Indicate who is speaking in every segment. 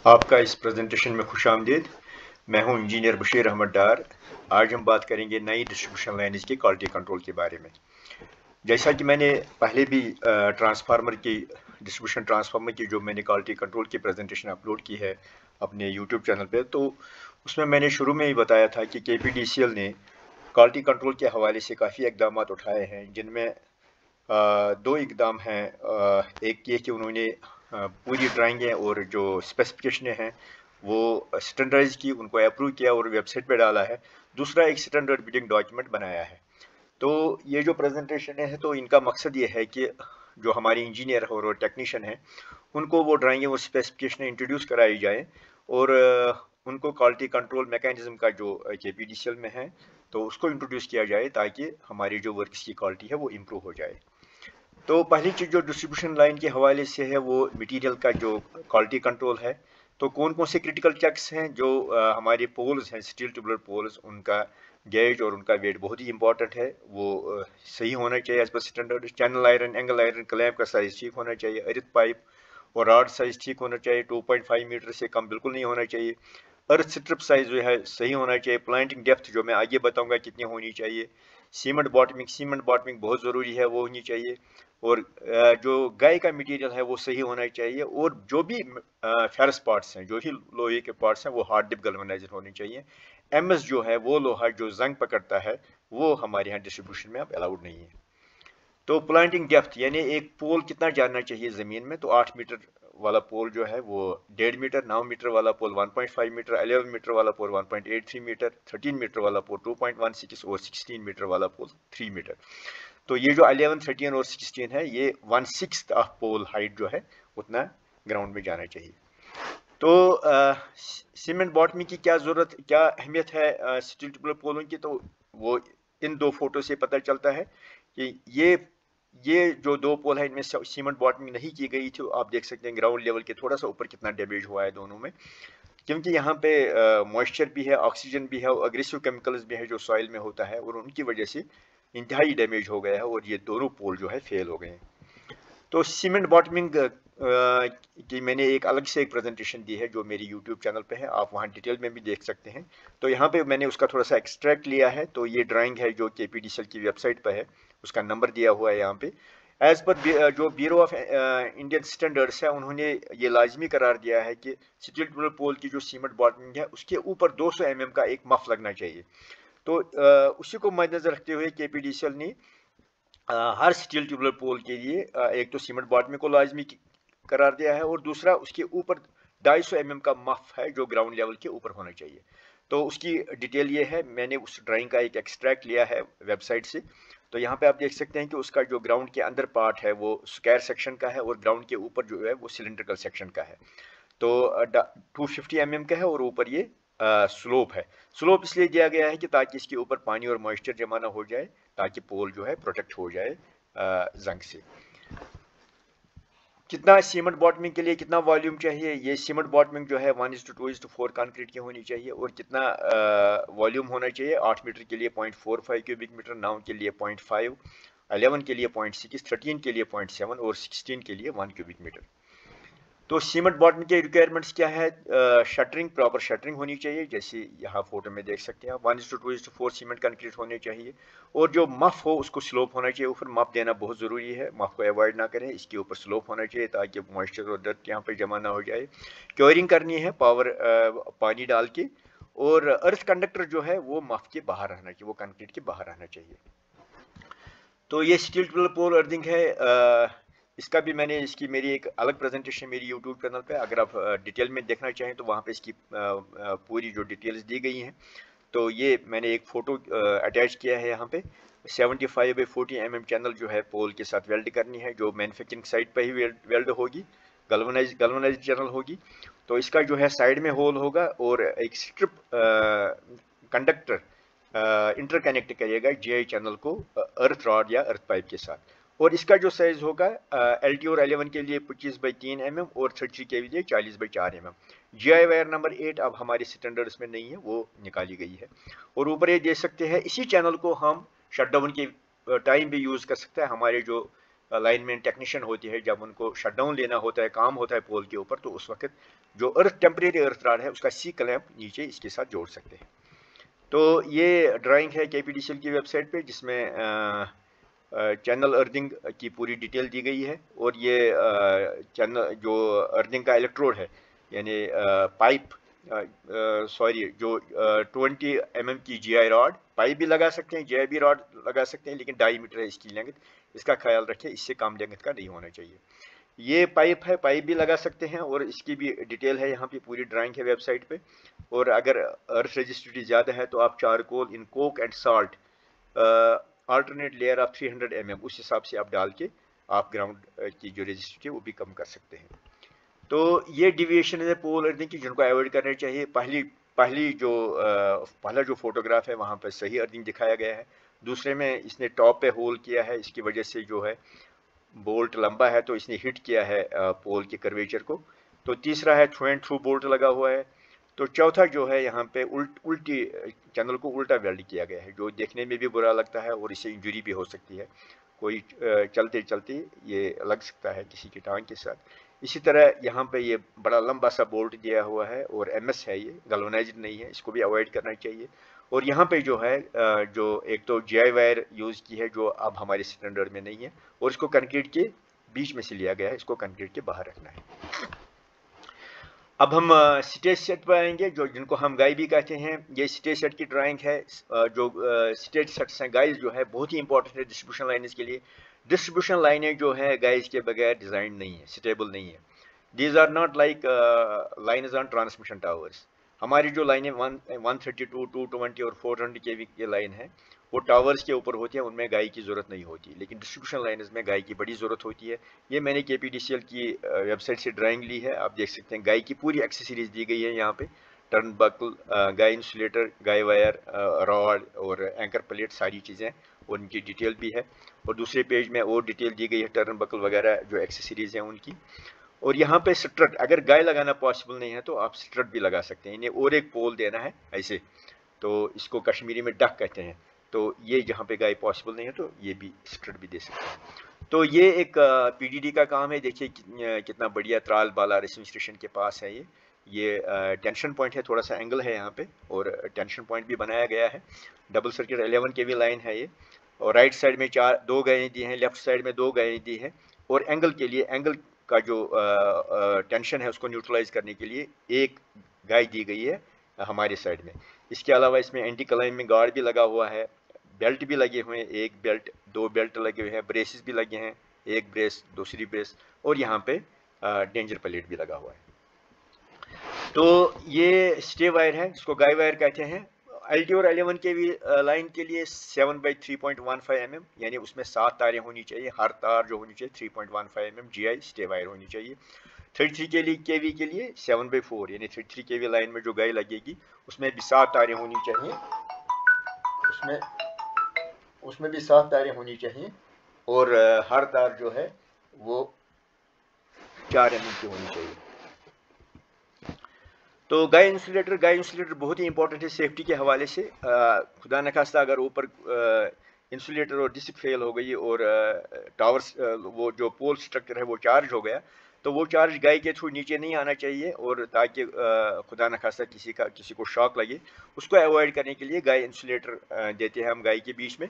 Speaker 1: आपका इस प्रेजेंटेशन में खुश आमदीद। मैं हूं इंजीनियर बशीर अहमद डार। आज हम बात करेंगे नई डिस्ट्रीब्यूशन लाइन्स की क्वालिटी कंट्रोल के बारे में। जैसा कि मैंने पहले भी डिस्ट्रीब्यूशन ट्रांसफार्मर की जो मैंने क्वालिटी कंट्रोल की प्रेजेंटेशन अपलोड की है अपने यूट्यूब चैनल पे, तो उसमें मैंने शुरू में ही बताया था कि KPDCL ने क्वालिटी कंट्रोल के हवाले से काफ़ी इकदाम उठाए हैं, जिनमें दो इकदाम हैं। एक ये कि उन्होंने पूरी ड्राइंगें और जो स्पेसिफिकेशनें हैं वो स्टैंडर्डाइज की, उनको अप्रूव किया और वेबसाइट पे डाला है। दूसरा एक स्टैंडर्ड बिल्डिंग डॉक्यूमेंट बनाया है। तो ये जो प्रेजेंटेशन है तो इनका मकसद ये है कि जो हमारे इंजीनियर और टेक्नीशियन हैं उनको वो ड्राइंगें और स्पेसिफिकेशन इंट्रोड्यूस कराई जाए और उनको क्वालिटी कंट्रोल मैकेनिज्म का जो KPDCL में है तो उसको इंट्रोड्यूस किया जाए ताकि हमारी जो वर्क्स की क्वालिटी है वो इम्प्रूव हो जाए। तो पहली चीज़ जो डिस्ट्रीब्यूशन लाइन के हवाले से है वो मटेरियल का जो क्वालिटी कंट्रोल है। तो कौन कौन से क्रिटिकल चेक्स हैं जो हमारे पोल्स हैं, स्टील ट्यूबुलर पोल्स, उनका गेज और उनका वेट बहुत ही इंपॉर्टेंट है। वो सही होना चाहिए as per standard. Channel iron, angle iron, clamp का साइज ठीक होना चाहिए। अर्थ पाइप और रॉड साइज ठीक होना चाहिए। 2.5 मीटर से कम बिल्कुल नहीं होना चाहिए। अर्थ स्ट्रिप साइज जो है सही होना चाहिए। प्लांटिंग डेप्थ जो मैं आगे बताऊंगा कितनी होनी चाहिए। सीमेंट बॉटमिंग बहुत ज़रूरी है, वो होनी चाहिए। और जो गाय का मटेरियल है वो सही होना चाहिए। और जो भी फेरस पार्ट्स हैं, जो भी लोहे के पार्ट्स हैं, वो हार्ड डिप गैल्वेनाइजर होने चाहिए। MS जो है वो लोहा जो जंग पकड़ता है वो हमारे यहाँ डिस्ट्रीब्यूशन में अब अलाउड नहीं है। तो प्लांटिंग डेप्थ यानी एक पोल कितना जानना चाहिए ज़मीन में, तो 8 मीटर वाला पोल जो है वो 1.5 मीटर, 9 मीटर वाला पोल 1.5 मीटर, 11 मीटर वाला पोल 1.83 मीटर, 13 मीटर वाला पोल 2.16 और 16 मीटर वाला पोल 3 मीटर। तो ये जो 11, 13 और 16 है, ये 1/6 ऑफ पोल हाइट जो है उतना ग्राउंड में जाना चाहिए। तो सीमेंट बॉटमी की क्या ज़रूरत, क्या अहमियत है स्टील ट्यूबुलर पोलों की, तो वो इन दो फोटो से पता चलता है कि ये जो दो पोल है इनमें सीमेंट बॉटमिंग नहीं की गई थी। आप देख सकते हैं ग्राउंड लेवल के थोड़ा सा ऊपर कितना डैमेज हुआ है दोनों में, क्योंकि यहाँ पे मॉइस्चर भी है, ऑक्सीजन भी है और अग्रेसिव केमिकल्स भी है जो सॉइल में होता है, और उनकी वजह से इंतहाई डैमेज हो गया है और ये दोनों पोल जो है फेल हो गए हैं। तो सीमेंट बॉटमिंग की मैंने एक अलग से एक प्रेजेंटेशन दी है जो मेरी यूट्यूब चैनल पे है, आप वहाँ डिटेल में भी देख सकते हैं। तो यहाँ पे मैंने उसका थोड़ा सा एक्सट्रैक्ट लिया है। तो ये ड्राइंग है जो KPDCL की वेबसाइट पर है, उसका नंबर दिया हुआ है यहाँ पे। एज पर जो ब्यूरो ऑफ इंडियन स्टैंडर्ड्स है, उन्होंने ये लाजमी करार दिया है कि स्टील ट्यूबुलर पोल की जो सीमेंट बॉटमिंग है उसके ऊपर 200 mm का एक मफ लगना चाहिए। तो उसी को मद्देनजर रखते हुए KPDCL ने हर स्टील ट्यूबुलर पोल के लिए एक तो सीमेंट बॉटमी को लाजमी करार दिया है और दूसरा उसके ऊपर 250 mm का मफ है जो ग्राउंड लेवल के ऊपर होना चाहिए। तो उसकी डिटेल ये है, मैंने उस ड्राइंग का एक एक्सट्रैक्ट लिया है वेबसाइट से। तो यहाँ पे आप देख सकते हैं कि उसका जो ग्राउंड के अंदर पार्ट है वो स्क्वायर सेक्शन का है और ग्राउंड के ऊपर जो है वो सिलेंड्रिकल सेक्शन का है। तो 250 mm का है और ऊपर ये स्लोप है। स्लोप इसलिए दिया गया है कि ताकि इसके ऊपर पानी और मॉइस्चर जमा ना हो जाए, ताकि पोल जो है प्रोटेक्ट हो जाए जंग से। कितना सीमेंट बॉटमिंग के लिए कितना वॉल्यूम चाहिए, ये सीमेंट बॉटमिंग जो है 1:2:4 कंक्रीट की होनी चाहिए। और कितना वॉल्यूम होना चाहिए, 8 मीटर के लिए 0.45 क्यूबिक मीटर, 9 के लिए 0.5, 11 के लिए 0.6, 13 के लिए 0.7 और 16 के लिए 1 क्यूबिक मीटर। तो सीमेंट बॉटम के रिक्वायरमेंट्स क्या है, शटरिंग, प्रॉपर शटरिंग होनी चाहिए, जैसे यहाँ फोटो में देख सकते हैं आप। 1:2:4 सीमेंट कंक्रीट होने चाहिए। और जो मफ हो उसको स्लोप होना चाहिए, ऊपर मफ देना बहुत ज़रूरी है, मफ को अवॉइड ना करें, इसके ऊपर स्लोप होना चाहिए ताकि मॉइस्चर और डर्ट यहाँ पे जमा ना हो जाए। क्योरिंग करनी है पानी डाल के। और अर्थ कंडक्टर जो है वो मफ के बाहर रहना चाहिए, वो कंक्रीट के बाहर रहना चाहिए। तो ये स्टील ट्यूबुलर पोल अर्थिंग है। इसका भी मैंने इसकी मेरी एक अलग प्रेजेंटेशन मेरी यूट्यूब चैनल पे, अगर आप डिटेल में देखना चाहें तो वहाँ पे इसकी पूरी जो डिटेल्स दी गई हैं। तो ये मैंने एक फ़ोटो अटैच किया है यहाँ पे। 75/40 mm चैनल जो है पोल के साथ वेल्ड करनी है, जो मैन्युफैक्चरिंग साइट पर ही वेल्ड होगी, गल्वनाइज चैनल होगी। तो इसका जो है साइड में होल होगा और एक स्ट्रिप कंडक्टर इंटरकनेक्ट करिएगा GI चैनल को अर्थ रॉड या अर्थ पाइप के साथ। और इसका जो साइज होगा LT और 11 के लिए 25/3 mm और 30 के लिए 40/4 mm। GI वायर नंबर 8 अब हमारे स्टैंडर्ड्स में नहीं है, वो निकाली गई है। और ऊपर ये देख सकते हैं, इसी चैनल को हम शटडाउन के टाइम भी यूज़ कर सकते हैं। हमारे जो लाइनमैन टेक्नीशियन होती है, जब उनको शट डाउन लेना होता है, काम होता है पोल के ऊपर, तो उस वक्त जो अर्थ टेम्परेरी अर्थ रॉड है उसका सी क्लैंप नीचे इसके साथ जोड़ सकते हैं। तो ये ड्राइंग है KPDCL की वेबसाइट पे, जिसमें चैनल अर्थिंग की पूरी डिटेल दी गई है, और ये चैनल जो अर्थिंग का इलेक्ट्रोड है, यानी पाइप सॉरी जो 20 mm की GI रॉड, पाइप भी लगा सकते हैं, GI भी रॉड लगा सकते हैं, लेकिन 2.5 मीटर है इसकी लेंथ, इसका ख्याल रखें, इससे कम लेंथ का नहीं होना चाहिए। ये पाइप है, पाइप भी लगा सकते हैं, और इसकी भी डिटेल है यहाँ पे, पूरी ड्राइंग है वेबसाइट पे। और अगर अर्थ रेजिस्टिविटी ज़्यादा है तो आप charcoal in Coke and salt alternate layer of 300 mm उस हिसाब से आप डाल के आप ग्राउंड की जो रेजिस्टिविटी है वो भी कम कर सकते हैं। तो ये डिविएशन है पोल अर्थिंग की, जिनको अवॉइड करना चाहिए। पहला जो फोटोग्राफ है वहाँ पर सही अर्थिंग दिखाया गया है, दूसरे में इसने टॉप पे होल किया है, इसकी वजह से जो है बोल्ट लंबा है तो इसने हिट किया है पोल के कर्वेचर को। तो तीसरा है थ्रू एंड थ्रू बोल्ट लगा हुआ है। तो चौथा जो है यहाँ पे उल्टी चैनल को उल्टा वेल्ड किया गया है, जो देखने में भी बुरा लगता है और इससे इंजरी भी हो सकती है, कोई चलते चलते ये लग सकता है किसी की टांग के साथ। इसी तरह यहाँ पे ये बड़ा लंबा सा बोल्ट दिया हुआ है, और MS है, ये गैल्वेनाइज्ड नहीं है, इसको भी अवॉइड करना चाहिए। और यहाँ पे जो है जो एक तो GI वायर यूज़ की है, जो अब हमारे स्टैंडर्ड में नहीं है, और इसको कंक्रीट के बीच में से लिया गया है, इसको कंक्रीट के बाहर रखना है। अब हम स्टेज सेट पर आएंगे, जिनको हम गाय भी कहते हैं। ये स्टेज सेट की ड्राइंग है। जो स्टेज सेट्स हैं गाइज जो है बहुत ही इंपॉर्टेंट है डिस्ट्रीब्यूशन लाइन्स के लिए। डिस्ट्रीब्यूशन लाइनें जो है गाइज के बगैर डिज़ाइन नहीं है, स्टेबल नहीं है। These are not like lines on transmission towers. हमारी जो लाइनें 132, 220 और 400 kV की लाइन है, वो टावर्स के ऊपर होती है, उनमें गाय की ज़रूरत नहीं होती, लेकिन डिस्ट्रीब्यूशन लाइन्स में गाय की बड़ी ज़रूरत होती है। ये मैंने KPDCL की वेबसाइट से ड्राइंग ली है, आप देख सकते हैं गाय की पूरी एक्सेसरीज दी गई है यहाँ पे, टर्न बकल, गाय इंसुलेटर, गाय वायर, रॉड और एंकर प्लेट, सारी चीज़ें, और उनकी डिटेल भी है। और दूसरे पेज में और डिटेल दी गई है टर्न बकल वगैरह जो एक्सेसरीज हैं उनकी। और यहाँ पे स्ट्रट, अगर गाय लगाना पॉसिबल नहीं है तो आप स्ट्रट भी लगा सकते हैं, इन्हें और एक पोल देना है ऐसे, तो इसको कश्मीरी में डक कहते हैं। तो ये जहाँ पे गाय पॉसिबल नहीं है तो ये भी स्ट्रट भी दे सकते हैं। तो ये एक PDD का काम है। देखिए कितना बढ़िया त्राल बाला रेसिंग स्टेशन के पास है ये टेंशन पॉइंट है, थोड़ा सा एंगल है यहाँ पे, और टेंशन पॉइंट भी बनाया गया है। डबल सर्किट 11 kV लाइन है ये, और राइट साइड में 2 गायें दी हैं, लेफ्ट साइड में 2 गायें दी हैं, और एंगल के लिए, एंगल का जो टेंशन है उसको न्यूट्रलाइज करने के लिए एक गाय दी गई है हमारे साइड में। इसके अलावा इसमें एंटी क्लाइंबिंग गार्ड भी लगा हुआ है, बेल्ट भी लगे हुए हैं, एक बेल्ट, 2 बेल्ट लगे हुए हैं, ब्रेसेस भी लगे हैं, एक ब्रेस, दूसरी ब्रेस, और यहाँ पे डेंजर प्लेट भी लगा हुआ है। तो ये स्टे वायर है, जिसको गाय वायर कहते हैं। LT और 11 kV लाइन के लिए 7/3.15 mm, यानी उसमें 7 तारें होनी चाहिए, हर तार जो होनी चाहिए 3.15 mm GI स्टे वायर होनी चाहिए। 33 kV के लिए 7/4, यानी 33 kV लाइन में जो गाय लगेगी उसमें भी 7 तारें होनी चाहिए, उसमें भी 7 तारें होनी चाहिए, और हर तार जो है वो 4 mm की होनी चाहिए। तो गाय इंसुलेटर बहुत ही इंपॉर्टेंट है सेफ्टी के हवाले से। खुदा न खास्ता अगर ऊपर इंसुलेटर और डिस्क फेल हो गई और टावर्स वो जो पोल स्ट्रक्चर है वो चार्ज हो गया, तो वो चार्ज गाय के थ्रू नीचे नहीं आना चाहिए, और ताकि खुदा न खास्ता किसी को शॉक लगे, उसको अवॉइड करने के लिए गाय इंसुलेटर देते हैं हम गाय के बीच में।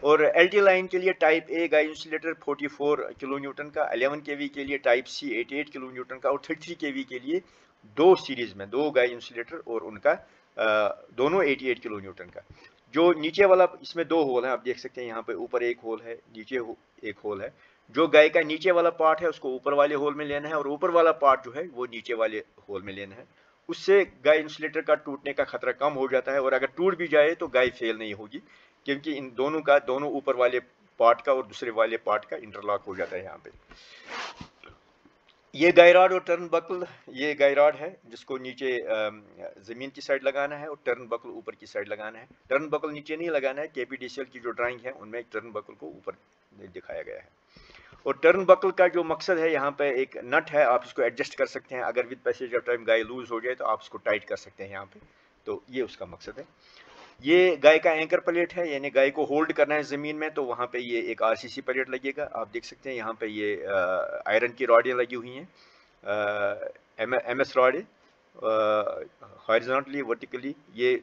Speaker 1: और LT लाइन के लिए type A guy insulator 44 kilo Newton का, 11 kV के लिए टाइप C 88 किलो न्यूटन का, और 33 kV के लिए 2 सीरीज में 2 गाय इंसुलेटर, और उनका दोनों 88 किलो न्यूटन का। जो नीचे वाला, इसमें 2 होल हैं, आप देख सकते हैं यहाँ पे, ऊपर एक होल है, नीचे एक होल है। जो गाय का नीचे वाला पार्ट है उसको ऊपर वाले होल में लेना है, और ऊपर वाला पार्ट जो है वो नीचे वाले होल में लेना है। उससे गाय इंसुलेटर का टूटने का खतरा कम हो जाता है, और अगर टूट भी जाए तो गाय फेल नहीं होगी, क्योंकि इन दोनों ऊपर वाले पार्ट का और दूसरे वाले पार्ट का इंटरलॉक हो जाता है यहाँ पे। ये गाय रॉड और टर्न बकल, ये गाय रॉड है जिसको नीचे ज़मीन की साइड लगाना है, और टर्न बकल ऊपर की साइड लगाना है। टर्न बकल नीचे नहीं लगाना है, KPDCL की जो ड्राइंग है उनमें टर्न बकल को ऊपर दिखाया गया है। और टर्न बकल का जो मकसद है, यहाँ पे एक नट है, आप इसको एडजस्ट कर सकते हैं, अगर with passage of time guy loose हो जाए तो आप इसको टाइट कर सकते हैं यहाँ पे, तो ये उसका मकसद है। یہ گائے کا اینکر پلیٹ ہے، یعنی گائے کو ہولڈ کرنا ہے زمین میں، تو وہاں پہ یہ ایک RCC پلیٹ لگے گا. آپ دیکھ سکتے ہیں یہاں پہ یہ آئرن کی راڈیں لگی ہوئی ہیں، MS راڈیں، ہارزونٹلی ورٹیکلی. یہ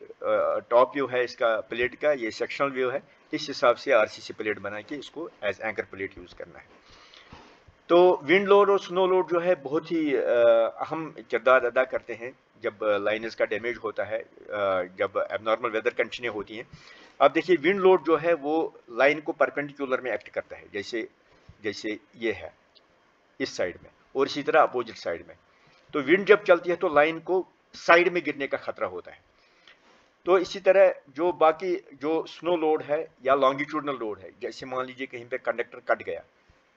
Speaker 1: ٹاپ ویو ہے اس کا پلیٹ کا، یہ سیکشنل ویو ہے. اس حساب سے RCC پلیٹ بنا کے اس کو ایز اینکر پلیٹ یوز کرنا ہے. تو ونڈ لوڈ اور سنو لوڈ جو ہے بہت ہی اہم کردار ادا کرتے ہیں جب لائنز کا ڈیمیج ہوتا ہے، جب اب نارمل ویدر کنڈیشنیں ہوتی ہیں. اب دیکھیے ونڈ لوڈ جو ہے وہ لائن کو پرپینڈیکولر میں ایکٹ کرتا ہے، جیسے یہ ہے اس سائڈ میں، اور اسی طرح اپوزٹ سائڈ میں. تو ونڈ جب چلتی ہے تو لائن کو سائڈ میں گرنے کا خطرہ ہوتا ہے. تو اسی طرح جو باقی جو سنو لوڈ ہے یا لانگیٹیوڈنل لوڈ ہے، جیسے مان لیجیے کہیں پہ کنڈکٹر کٹ گیا،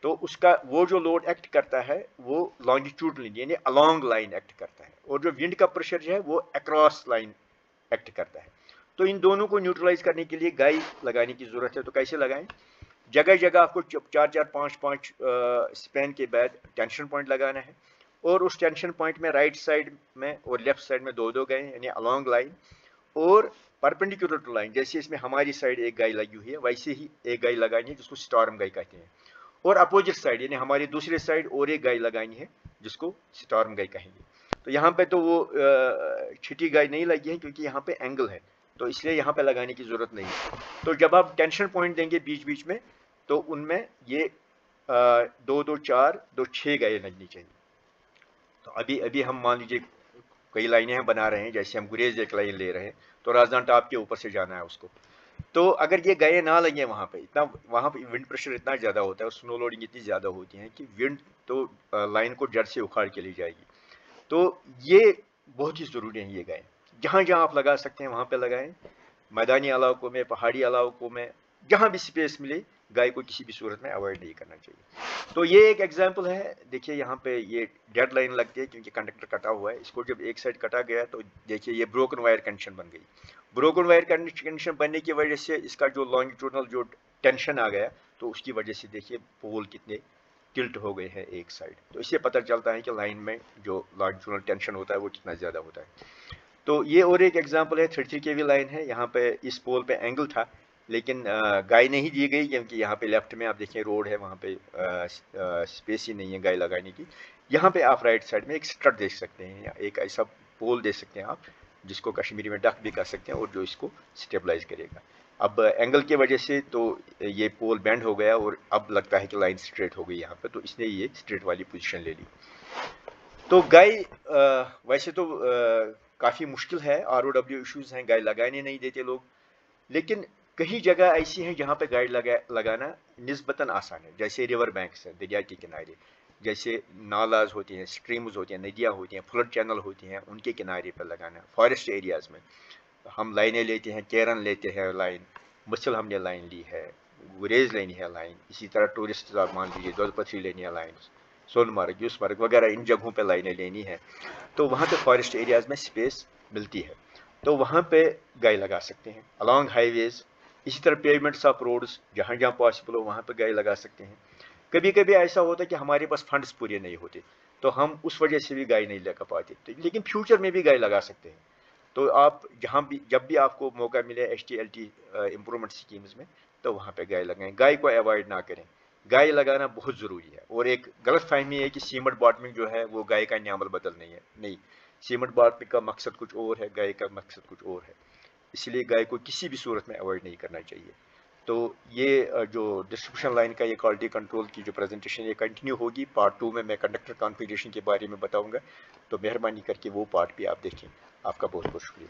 Speaker 1: تو اس کا وہ جو لوڈ ایکٹ کرتا ہے وہ لانگیٹیوڈنل یعنی along لائن ایکٹ کرتا ہے، اور جو ونڈ کا پریشر جو ہے وہ اکراس لائن ایکٹ کرتا ہے. تو ان دونوں کو نیوٹرلائز کرنے کے لیے گائی لگانے کی ضرورت ہے. تو کیسے لگائیں؟ جگہ جگہ آپ کو 4-4 5-5 سپین کے بعد ٹینشن پوائنٹ لگانا ہے، اور اس ٹینشن پوائنٹ میں رائٹ سائڈ میں اور لیفٹ سائڈ میں دو گائے یعنی along لائن، اور پرپینڈیکولر ٹو لائن. جیسے اس میں ہماری سائڈ ایک گائی لگی ہوئی ہے، ویسے ہی ایک گائی لگانی ہے جس کو سٹارم گائی کہتے ہیں، اور اپوزٹ سائڈ یعنی ہماری دوسری سائڈ اور ایک گائی لگانی ہے جس کو سٹارم گائی کہیں گے. تو یہاں پہ تو وہ چھٹی گائی نہیں لگی ہے کیونکہ یہاں پہ اینگل ہے، تو اس لیے یہاں پہ لگانے کی ضرورت نہیں ہے. تو جب آپ ٹینشن پوائنٹ دیں گے بیچ بیچ میں، تو ان میں یہ 2-2-4-2-6 گائے لگنی چاہیے. تو ابھی ہم مان لیجیے کئی لائنیں ہم بنا رہے ہیں، جیسے ہم گریز ایک لائن لے رہے ہیں تو رازدان ٹاپ کے اوپر سے جانا ہے اس کو. تو اگر یہ گائے نہ لگیں وہاں پہ ونڈ پریشر اتنا زیادہ ہوتا ہے اور سنو لوڈنگ اتنی زیادہ ہوتی ہے کہ ونڈ تو لائن کو جڑ سے اکھاڑ کے لے جائے گی. تو یہ بہت ہی ضروری ہے. یہ گائے جہاں جہاں آپ لگا سکتے ہیں وہاں پہ لگائیں، میدانی علاقوں میں، پہاڑی علاقوں میں، جہاں بھی سپیس ملے گائے کو کسی بھی صورت میں اوائڈ نہیں کرنا چاہیے. تو یہ ایک ایگزامپل ہے. دیکھیے یہاں پہ یہ ڈیڈ لائن لگتی ہے کیونکہ کنڈکٹر کٹا ہوا ہے. اس کو جب ایک سائڈ کٹا گیا تو دیکھیے یہ بروکن وائر کنڈیشن بن گئی. بروکن وائر کنڈیشن بننے کی وجہ سے اس کا جو لانگیٹیوڈنل جو ٹینشن آ گیا، تو اس کی وجہ سے دیکھیے پول کتنے ٹلٹ ہو گئے ہیں ایک سائڈ. تو اس سے پتہ چلتا ہے کہ لائن میں جو لانگیٹیوڈنل ٹینشن ہوتا ہے وہ کتنا زیادہ ہوتا ہے. تو یہ اور ایک ایگزامپل ہے 33 kV لائن ہے. یہاں پہ اس پول پہ اینگل تھا لیکن گائے نہیں دی گئی کیونکہ یہاں پہ لیفٹ میں آپ دیکھیں روڈ ہے، وہاں پہ اسپیس ہی نہیں ہے گائے لگانے کی. یہاں پہ آپ رائٹ سائڈ میں ایک سٹرٹ دیکھ سکتے ہیں، یا ایک ایسا پول دیکھ سکتے ہیں آپ جس کو کشمیری میں ڈک بھی کر سکتے ہیں، اور جو اس کو سٹیبلائز کرے گا. اب اینگل کی وجہ سے تو یہ پول بینڈ ہو گیا اور اب لگتا ہے کہ لائن سٹریٹ ہو گئی یہاں پہ، تو اس نے یہ سٹریٹ والی پوزیشن لے لی. تو گائے ویسے تو کافی مشکل ہے، ROW ایشوز ہیں، گائے لگانے نہیں دیتے لوگ، لیکن کئی جگہ ایسی ہیں جہاں پہ گائے لگانا نسبتاً آسان ہے. جیسے ریور بینکس ہیں، دریا کے کنارے، جیسے نالاز ہوتی ہیں، سٹریمز ہوتی ہیں، ندیاں ہوتی ہیں، فلڈ چینل ہوتی ہیں، ان کے کنارے پر لگانا. فارسٹ ایریاز میں ہم لائنیں لیتے ہیں، کیرن لیتے ہیں لائن، مسل ہم نے لائن لی ہے، گریز لینی ہے لائن. اسی طرح ٹورسٹ مان لیجیے دودھ پتھری لینی ہے لائن، سون مرگ، یوس مرگ وغیرہ ان جگہوں پہ لائنیں لینی ہے. تو وہاں پہ فارسٹ ایریاز میں سپیس ملتی ہے تو وہاں پہ گائے لگا سکتے ہیں. along ہائی ویز، اسی طرح پیومنٹس آف روڈز جہاں جہاں پاسبل ہو وہاں پہ گائے لگا سکتے ہیں. کبھی کبھی ایسا ہوتا ہے کہ ہمارے پاس فنڈز پورے نہیں ہوتے تو ہم اس وجہ سے بھی گائے نہیں لگا پاتے، لیکن فیوچر میں بھی گائے لگا سکتے ہیں. تو آپ جب بھی آپ کو موقع ملے HTLT امپرومنٹ اسکیمز میں، تو وہاں پہ گائے لگائیں. گائے کو اوائڈ نہ کریں، گائے لگانا بہت ضروری ہے. اور ایک غلط فہمی ہے کہ سیمنٹ باٹمنگ جو ہے وہ گائے کا نعمل بدل نہیں ہے. نہیں، سیمنٹ باٹمنگ کا مقصد کچھ اور ہے، گائے کا مقصد کچھ اور ہے. اس لیے گائے کو کسی بھی صورت میں اوائڈ نہیں کرنا چاہیے. تو یہ جو ڈسٹریبیوشن لائن کا یہ کوالٹی کنٹرول کی جو پریزنٹیشن یہ کنٹینیو ہوگی. پارٹ 2 میں کنڈکٹر کانفیگریشن کے بارے میں بتاؤں گا، تو مہربانی کر کے وہ پارٹ بھی آپ دیکھیں. آپ کا بہت بہت شکریہ.